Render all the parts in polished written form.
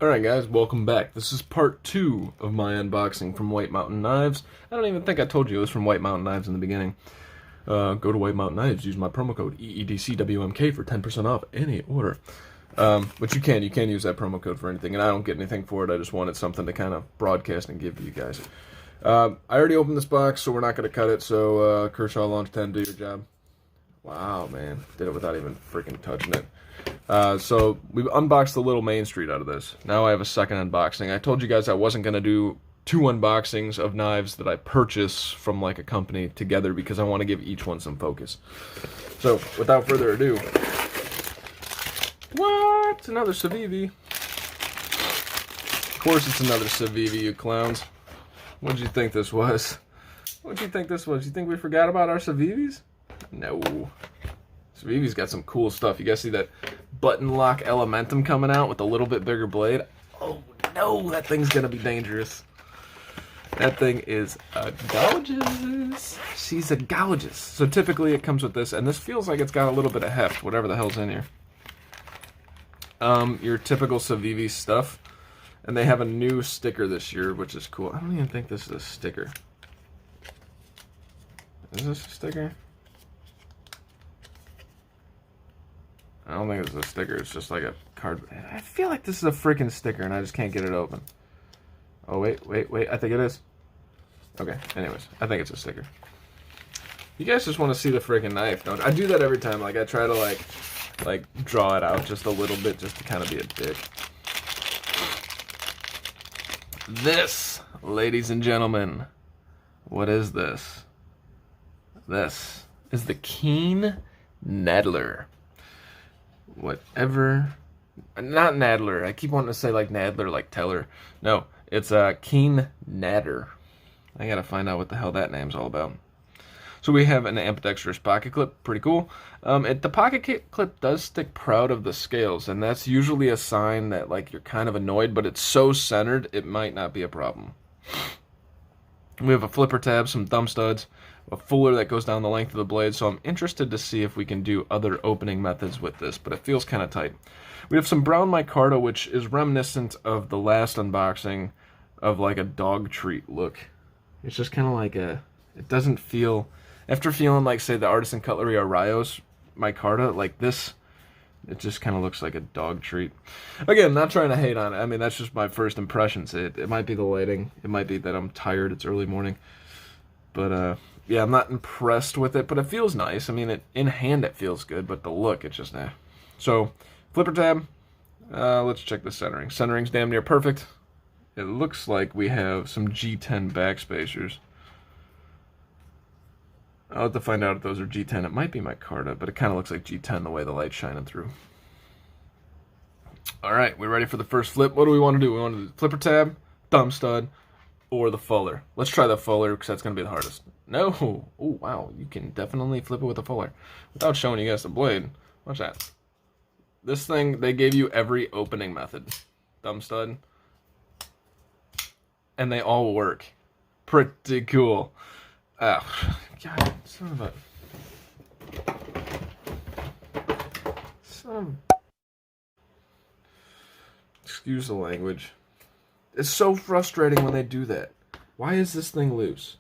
Alright guys, welcome back. This is part 2 of my unboxing from White Mountain Knives. I don't even think I told you it was from White Mountain Knives in the beginning. Go to White Mountain Knives, use my promo code EEDCWMK for 10% off any order. But you can use that promo code for anything, and I don't get anything for it. I just wanted something to kind of broadcast and give to you guys. I already opened this box, so we're not going to cut it, so Kershaw Launch 10, do your job. Wow, man. Did it without even freaking touching it. So we've unboxed the little Main Street out of this. Now I have a second unboxing. I told you guys I wasn't going to do 2 unboxings of knives that I purchase from like a company together because I want to give each one some focus. So without further ado, what? Another Civivi. Of course it's another Civivi, you clowns. What'd you think this was? What'd you think this was? You think we forgot about our Civivis? No. Civivi's got some cool stuff. You guys see that button lock Elementum coming out with a little bit bigger blade? Oh no, that thing's gonna be dangerous. That thing is gorgeous. She's a gorgeous. So typically it comes with this, and this feels like it's got a little bit of heft, whatever the hell's in here. Your typical Civivi stuff. And they have a new sticker this year, which is cool. I don't even think this is a sticker. Is this a sticker? I don't think it's a sticker, it's just like a card. I feel like this is a freaking sticker and I just can't get it open. Oh, wait, I think it is. Okay, anyways, I think it's a sticker. You guys just want to see the freaking knife, don't I do that every time, like I try to like draw it out just a little bit just to kind of be a dick. This, ladies and gentlemen, what is this? This is the Keen Nadder. Whatever, not Nadler. I keep wanting to say like Nadler, like Teller. No, it's Keen Nadder. I gotta find out what the hell that name's all about. So we have an ambidextrous pocket clip, pretty cool. The pocket clip does stick proud of the scales, and that's usually a sign that like you're kind of annoyed, but it's so centered it might not be a problem. We have a flipper tab, some thumb studs, a fuller that goes down the length of the blade, so I'm interested to see if we can do other opening methods with this, but it feels kind of tight. We have some brown micarta, which is reminiscent of the last unboxing of like a dog treat look. It's just kind of like a, it doesn't feel, after feeling like say the Artisan Cutlery or Rios micarta, like this, it just kind of looks like a dog treat. Again, not trying to hate on it. I mean, that's just my first impressions. It might be the lighting. It might be that I'm tired. It's early morning. But, yeah, I'm not impressed with it, but it feels nice. I mean, in hand it feels good, but the look, it's just, eh. So, flipper tab. Let's check the centering. Centering's damn near perfect. It looks like we have some G10 backspacers. I'll have to find out if those are G10. It might be micarta, but it kind of looks like G10 the way the light's shining through. Alright, we're ready for the first flip. What do we want to do? We want to do the flipper tab, thumb stud, or the fuller. Let's try the fuller because that's going to be the hardest. No! Oh, wow. You can definitely flip it with a fuller. Without showing you guys the blade. Watch that. This thing, they gave you every opening method. Thumb stud. And they all work. Pretty cool. Oh, God, son of... Excuse the language. It's so frustrating when they do that. Why is this thing loose?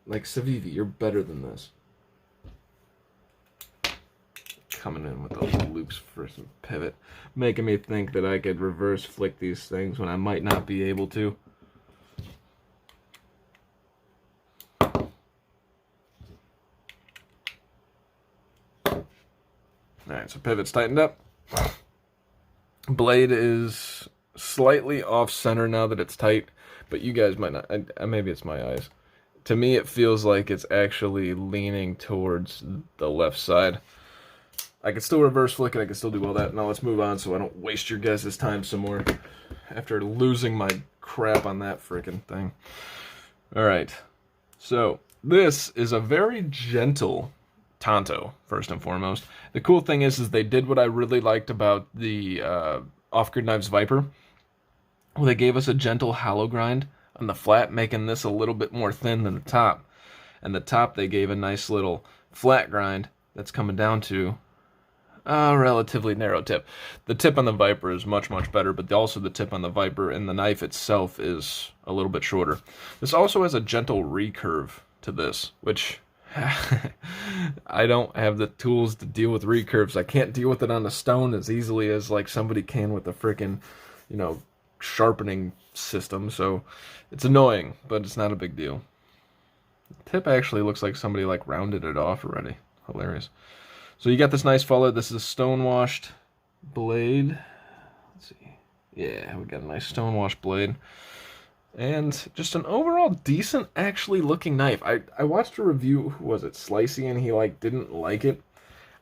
Like, Civivi, you're better than this. Coming in with those loops for some pivot. Making me think that I could reverse flick these things when I might not be able to. Alright, so pivot's tightened up. Blade is slightly off center now that it's tight, but you guys might not. Maybe it's my eyes. To me, it feels like it's actually leaning towards the left side. I can still reverse flick it, I can still do all that. Now let's move on so I don't waste your guys' time some more after losing my crap on that freaking thing. Alright, so this is a very gentle Tonto, first and foremost. The cool thing is they did what I really liked about the Off-Grid Knives Viper. Well, they gave us a gentle hollow grind on the flat, making this a little bit more thin than the top. And the top, they gave a nice little flat grind that's coming down to relatively narrow tip. The tip on the Viper is much, much better, but also the tip on the Viper and the knife itself is a little bit shorter. This also has a gentle recurve to this, which I don't have the tools to deal with recurves. I can't deal with it on the stone as easily as like somebody can with the freaking, sharpening system. So it's annoying, but it's not a big deal. The tip actually looks like somebody like rounded it off already. Hilarious. So you got this nice follower. This is a stone-washed blade. Let's see. Yeah, we got a nice stone-washed blade. And just an overall decent, actually, looking knife. I watched a review, who was it, Slicey, and he, didn't like it.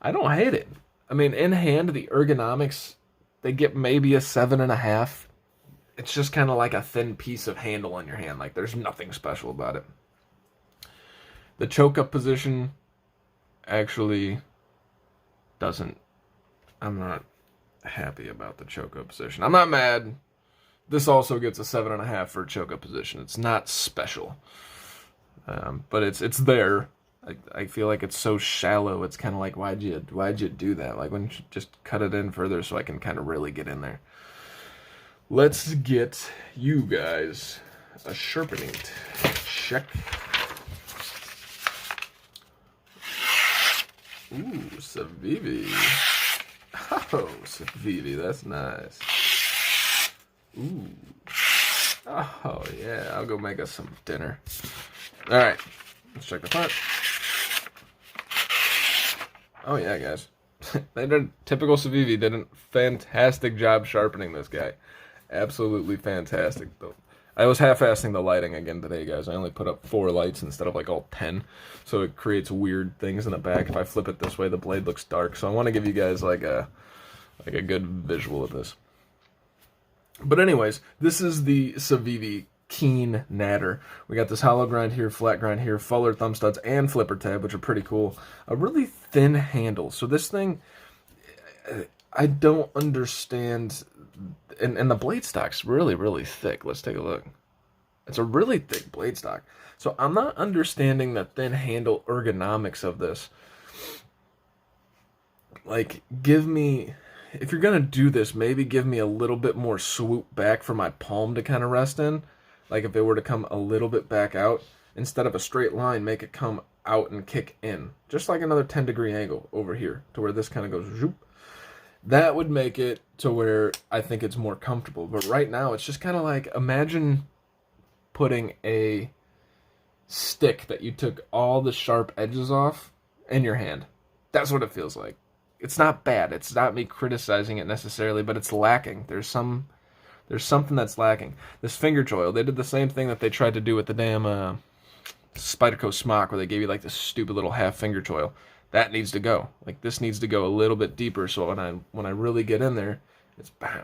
I don't hate it. I mean, in hand, the ergonomics, they get maybe a 7.5. It's just kind of like a thin piece of handle in your hand. Like, there's nothing special about it. The choke-up position actually doesn't... I'm not happy about the choke-up position. I'm not mad. This also gets a 7.5 for a choke-up position. It's not special. But it's there. I feel like it's so shallow. It's kind of like, why'd you do that? Like, why don't you just cut it in further so I can kind of really get in there? Let's get you guys a sharpening check. Ooh, Civivi. Oh, Civivi, that's nice. Ooh. Oh, yeah, I'll go make us some dinner. Alright, let's check the part. Oh, yeah, guys. They did, typical Civivi did a fantastic job sharpening this guy. Absolutely fantastic, though. I was half-assing the lighting again today, guys. I only put up 4 lights instead of all 10, so it creates weird things in the back. If I flip it this way, the blade looks dark. So I want to give you guys a good visual of this. But anyways, this is the Civivi Keen Nadder. We got this hollow grind here, flat grind here, fuller thumb studs, and flipper tab, which are pretty cool. A really thin handle. So this thing, I don't understand. And the blade stock's really, really thick. Let's take a look. It's a really thick blade stock. So I'm not understanding the thin handle ergonomics of this. Like, if you're going to do this, maybe give me a little bit more swoop back for my palm to kind of rest in. Like if it were to come a little bit back out, instead of a straight line, make it come out and kick in. Just like another 10-degree angle over here, to where this kind of goes zoop. That would make it to where I think it's more comfortable. But right now, it's just kind of like, imagine putting a stick that you took all the sharp edges off in your hand. That's what it feels like. It's not bad. It's not me criticizing it necessarily, but it's lacking. There's something that's lacking. This finger choil, they did the same thing that they tried to do with the damn Spyderco Smock, where they gave you this stupid little half finger choil. That needs to go. Like, this needs to go a little bit deeper, so when I really get in there, it's bam.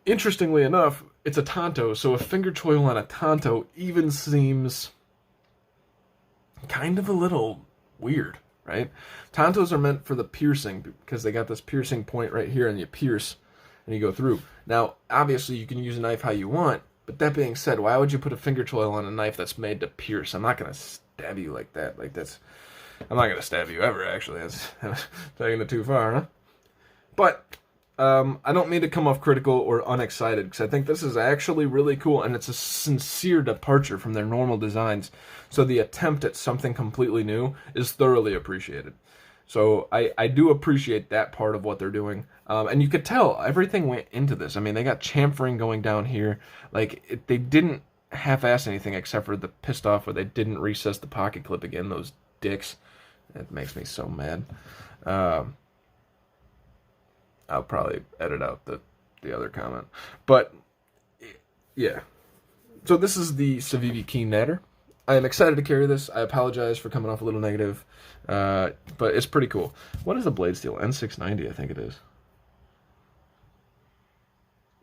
Interestingly enough, it's a Tonto, so a finger choil on a Tonto even seems kind of a little weird, right? Tontos are meant for the piercing, because they got this piercing point right here, and you pierce, and you go through. Now, obviously, you can use a knife how you want, but that being said, why would you put a finger choil on a knife that's made to pierce? I'm not going to stab you like that. I'm not going to stab you ever, actually. That's taking it too far, huh? But I don't mean to come off critical or unexcited, because I think this is actually really cool, and it's a sincere departure from their normal designs. So the attempt at something completely new is thoroughly appreciated. So I do appreciate that part of what they're doing. And you could tell everything went into this. I mean, they got chamfering going down here. They didn't half-ass anything except for the pissed off where they didn't recess the pocket clip again, those dicks. That makes me so mad. I'll probably edit out the other comment. But, yeah. So this is the Civivi Keen Nadder. I am excited to carry this. I apologize for coming off a little negative. But it's pretty cool. What is the blade steel? N690, I think it is.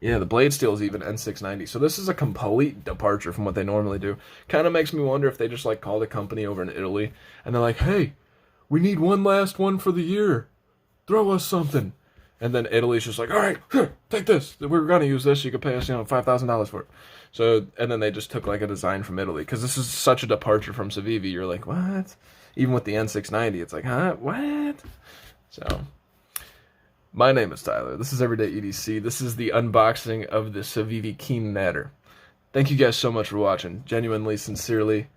Yeah, the blade steel is even N690. So this is a complete departure from what they normally do. Kind of makes me wonder if they just called a company over in Italy and they're like, hey, we need one last one for the year. Throw us something. And then Italy's just like, all right, here, take this. We're going to use this. You could pay us, $5,000 for it. So, and then they just took a design from Italy. Because this is such a departure from Civivi. You're like, what? Even with the N690, it's like, huh? What? So, My name is Tyler. This is Everyday EDC. This is the unboxing of the Civivi Keen Nadder. Thank you guys so much for watching. Genuinely, sincerely,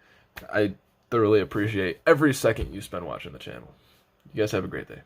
I thoroughly appreciate every second you spend watching the channel. You guys have a great day.